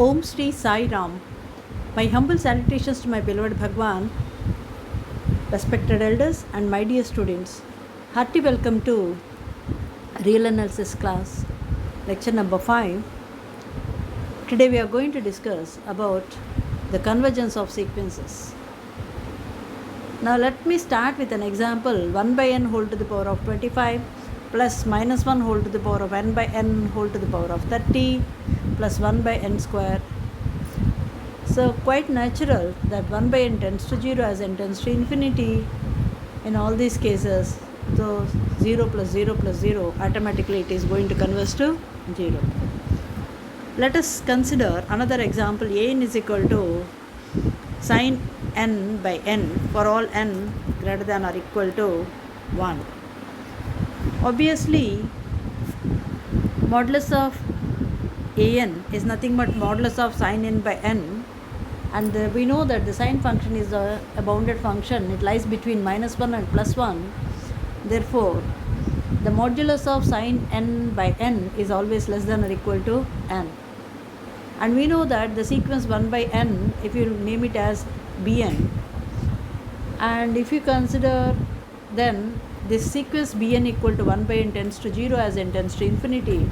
Om Shri Sai Ram. My humble salutations to my beloved Bhagwan, respected elders, and my dear students. Hearty welcome to Real Analysis class, lecture number 5. Today we are going to discuss about the convergence of sequences. Now let me start with an example. 1 by n whole to the power of 25 plus minus 1 whole to the power of n by n whole to the power of 30 plus 1 by n square. So quite natural that 1 by n tends to 0 as n tends to infinity. In all these cases, so 0 plus 0 plus 0, automatically it is going to converge to 0. Let us consider another example. An is equal to sin n by n for all n greater than or equal to 1. Obviously, modulus of an is nothing but modulus of sin n by n, and we know that the sine function is a bounded function. It lies between minus 1 and plus 1. Therefore, the modulus of sin n by n is always less than or equal to n. And we know that the sequence 1 by n, if you name it as bn, and if you consider then this sequence bn equal to 1 by n tends to 0 as n tends to infinity,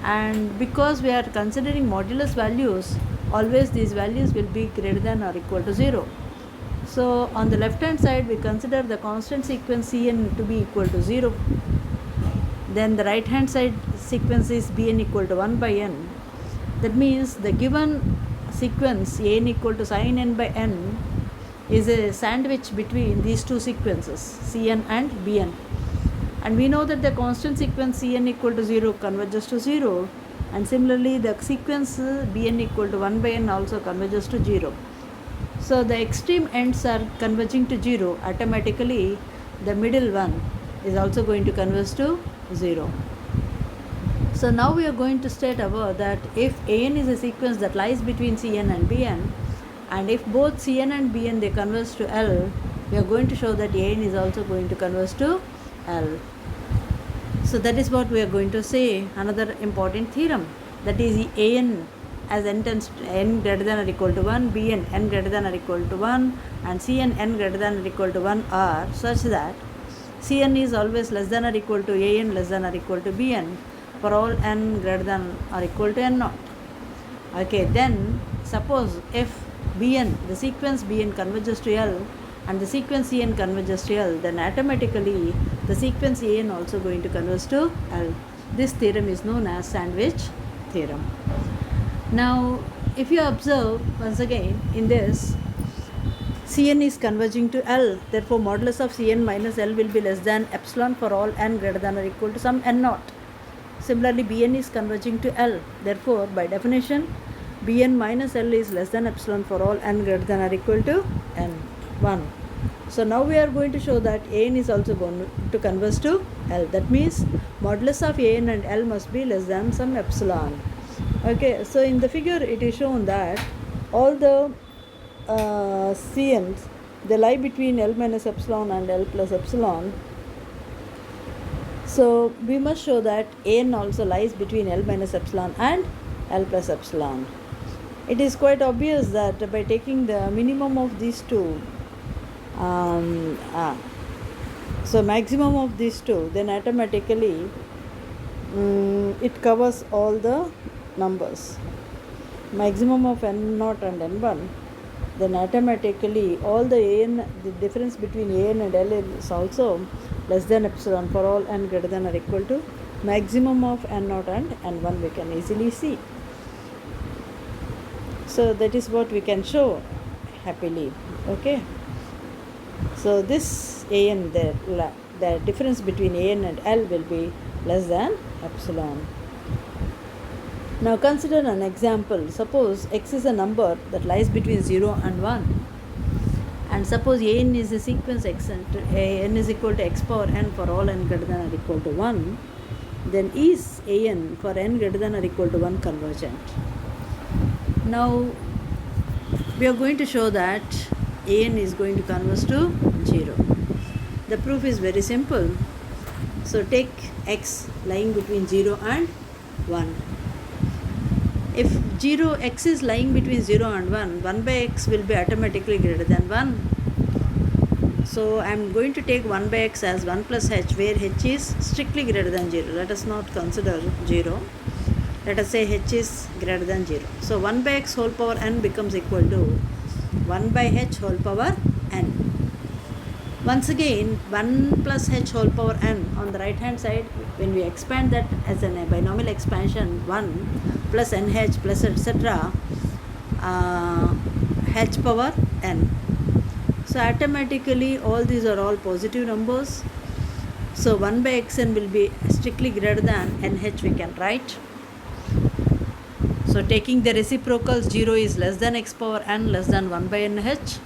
and because we are considering modulus values, always these values will be greater than or equal to 0. So on the left hand side we consider the constant sequence cn to be equal to 0. Then the right hand side sequence is bn equal to 1 by n. That means the given sequence an equal to sin n by n is a sandwich between these two sequences cn and bn, and we know that the constant sequence cn equal to 0 converges to 0, and similarly the sequence bn equal to 1 by n also converges to 0. So the extreme ends are converging to 0, automatically the middle one is also going to converge to 0. So now we are going to state about that if an is a sequence that lies between cn and bn, and if both cn and bn they converge to L, we are going to show that an is also going to converge to L. So that is what we are going to say. Another important theorem, that is an as n tends to n greater than or equal to 1, bn n greater than or equal to 1, and cn n greater than or equal to 1 are such that cn is always less than or equal to an less than or equal to bn for all n greater than or equal to n naught. Okay, then suppose if bn, the sequence bn converges to L and the sequence cn converges to L, then automatically the sequence an also going to converge to L. This theorem is known as sandwich theorem. Now if you observe once again in this, cn is converging to L, therefore modulus of cn minus L will be less than epsilon for all n greater than or equal to some n naught. Similarly, bn is converging to L, therefore by definition bn minus L is less than epsilon for all n greater than or equal to n1. So now we are going to show that an is also going to converge to L. That means modulus of an and L must be less than some epsilon. Okay, so in the figure it is shown that all the cn's, they lie between L minus epsilon and L plus epsilon. So we must show that an also lies between L minus epsilon and L plus epsilon. It is quite obvious that by taking the minimum of these two, so maximum of these two, then automatically it covers all the numbers. Maximum of n0 and n1, then automatically all the an, the difference between an and L is also less than epsilon for all n greater than or equal to maximum of n0 and n1, we can easily see. So that is what we can show happily. Okay, so this an, the difference between an and L will be less than epsilon. Now consider an example. Suppose x is a number that lies between 0 and 1, and suppose an is a sequence x and n is equal to x power n for all n greater than or equal to 1, then is an for n greater than or equal to 1 convergent? Now we are going to show that an is going to converge to 0. The proof is very simple. So take x lying between 0 and 1. If 0 x is lying between 0 and 1 by x will be automatically greater than 1. So I am going to take 1 by x as 1 plus h, where h is strictly greater than 0. Let us not consider 0. Let us say h is greater than 0. So 1 by x whole power n becomes equal to 1 by h whole power n. Once again, 1 plus h whole power n on the right hand side, when we expand that as a binomial expansion, 1 plus nh plus etc. H power n. So automatically all these are all positive numbers. So 1 by xn will be strictly greater than nh we can write. So taking the reciprocals, 0 is less than x power n less than 1 by nh.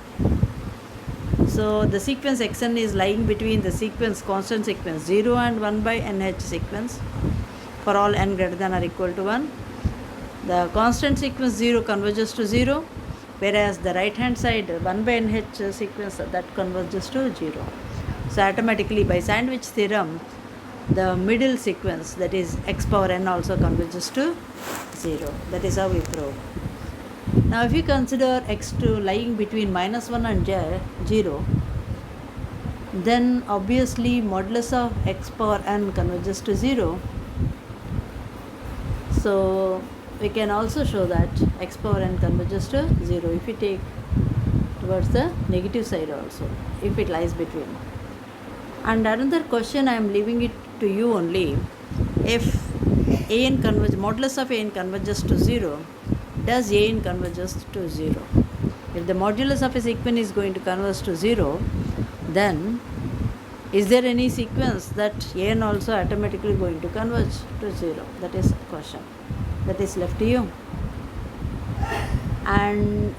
So the sequence xn is lying between the sequence constant sequence 0 and 1 by nh sequence for all n greater than or equal to 1. The constant sequence 0 converges to 0, whereas the right hand side 1 by nh sequence that converges to 0. So automatically by sandwich theorem, the middle sequence, that is x power n, also converges to 0. That is how we prove. Now if you consider x2 lying between -1 and 0, then obviously modulus of x power n converges to 0. So we can also show that x power n converges to 0 if we take towards the negative side also, if it lies between. And another question I am leaving it to you only. If an converges, modulus of an converges to 0, does an converges to 0? If the modulus of a sequence is going to converge to 0, then is there any sequence that an also automatically going to converge to 0? That is a question that is left to you. And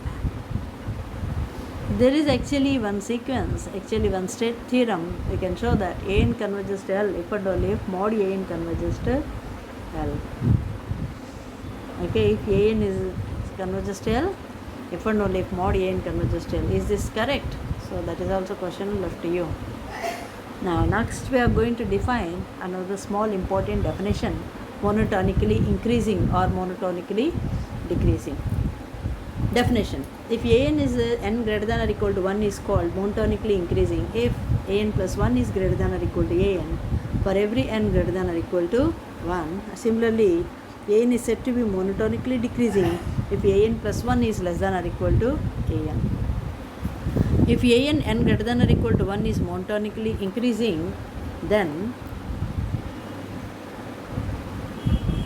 there is actually one sequence, one state theorem. We can show that an converges to L if and only if mod an converges to L. Okay, if an is converges to L, if and only if mod an converges to L. Is this correct? So that is also a question left to you. Now next we are going to define another small important definition: monotonically increasing or monotonically decreasing. Definition: if an is n greater than or equal to 1 is called monotonically increasing if an plus 1 is greater than or equal to an for every n greater than or equal to 1. Similarly, an is said to be monotonically decreasing if an plus 1 is less than or equal to an. If an n greater than or equal to 1 is monotonically increasing, then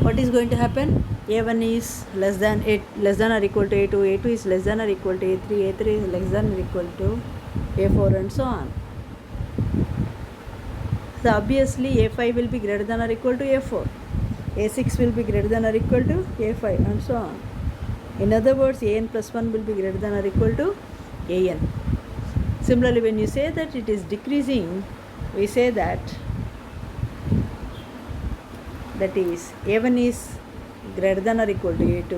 what is going to happen? A1 is less than or equal to A2, A2 is less than or equal to A3, A3 is less than or equal to A4, and so on. So obviously A5 will be greater than or equal to A4, A6 will be greater than or equal to A5, and so on. In other words, an plus 1 will be greater than or equal to an. Similarly, when you say that it is decreasing, we say that is A1 is greater than or equal to A2,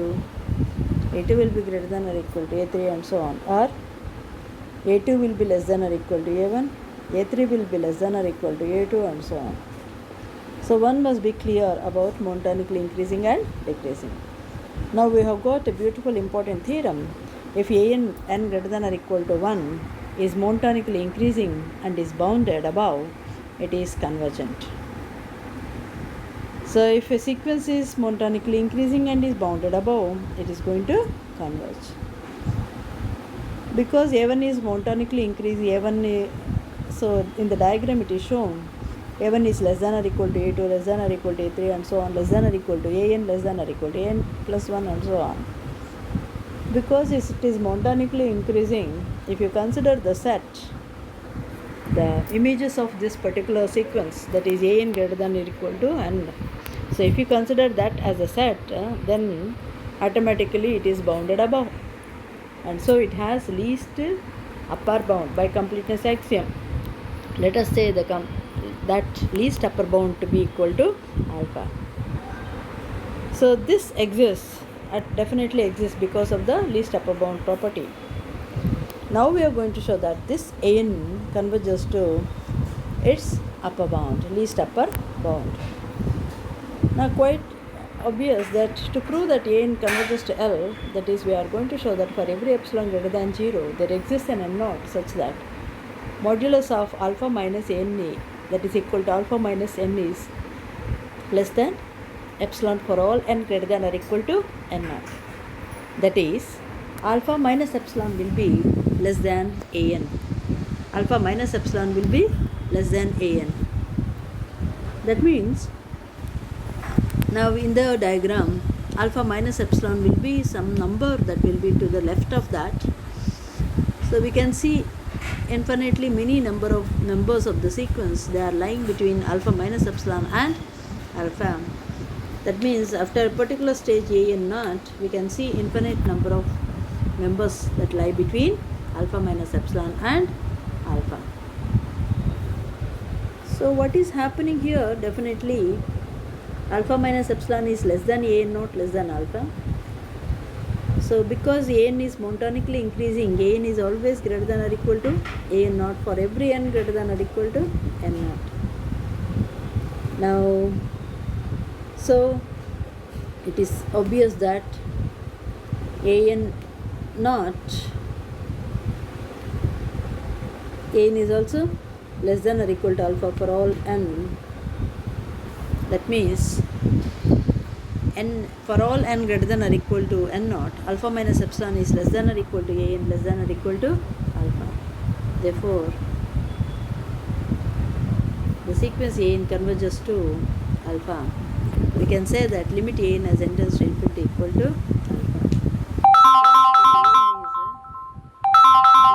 A2 will be greater than or equal to A3, and so on, or A2 will be less than or equal to A1, A3 will be less than or equal to A2, and so on. So one must be clear about monotonically increasing and decreasing. Now we have got a beautiful important theorem. If an n greater than or equal to 1 is monotonically increasing and is bounded above, it is convergent. So if a sequence is monotonically increasing and is bounded above, it is going to converge. Because A1 is monotonically increasing, so in the diagram it is shown A1 is less than or equal to A2, less than or equal to A3, and so on, less than or equal to an, less than or equal to an plus 1, and so on. Because it is monotonically increasing, if you consider the set, the images of this particular sequence, that is an greater than or equal to n. So if you consider that as a set, then automatically it is bounded above, and so it has least upper bound by completeness axiom. Let us say that least upper bound to be equal to alpha. So this exists, definitely exists because of the least upper bound property. Now we are going to show that this an converges to its upper bound, least upper bound. Now obvious that to prove that an converges to L, that is, we are going to show that for every epsilon greater than 0, there exists an n naught such that modulus of alpha minus n, that is equal to alpha minus n, is less than epsilon for all n greater than or equal to n naught. That is, alpha minus epsilon will be less than an. Alpha minus epsilon will be less than an. That means, now in the diagram, alpha minus epsilon will be some number that will be to the left of that. So we can see infinitely many number of members of the sequence. They are lying between alpha minus epsilon and alpha. That means after a particular stage a n naught, we can see infinite number of members that lie between alpha minus epsilon and alpha. So what is happening here? Definitely alpha minus epsilon is less than a n naught less than alpha. So because a n is monotonically increasing, a n is always greater than or equal to a n naught for every n greater than or equal to n naught. Now, so it is obvious that a n naught, a n is also less than or equal to alpha for all n. That means n for all n greater than or equal to n naught, alpha minus epsilon is less than or equal to a n less than or equal to alpha. Therefore, the sequence a n converges to alpha. We can say that limit a n as n tends to infinity equal to alpha.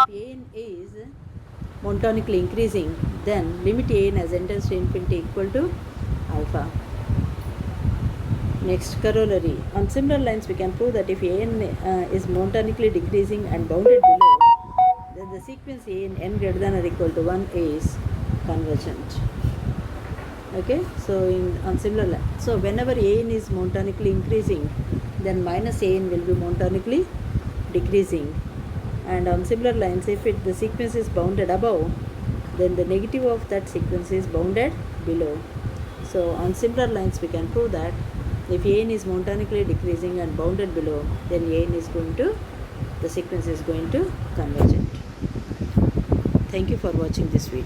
If a n is monotonically increasing, then limit a n as n tends to infinity equal to alpha. Next, corollary. On similar lines, we can prove that if a n is monotonically decreasing and bounded below, then the sequence a n greater than or equal to 1 is convergent. Okay, so on similar lines, so whenever a n is monotonically increasing, then minus a n will be monotonically decreasing. And on similar lines, if the sequence is bounded above, then the negative of that sequence is bounded below. So on similar lines, we can prove that if a n is monotonically decreasing and bounded below, then a n is going to, the sequence is going to convergent. Thank you for watching this video.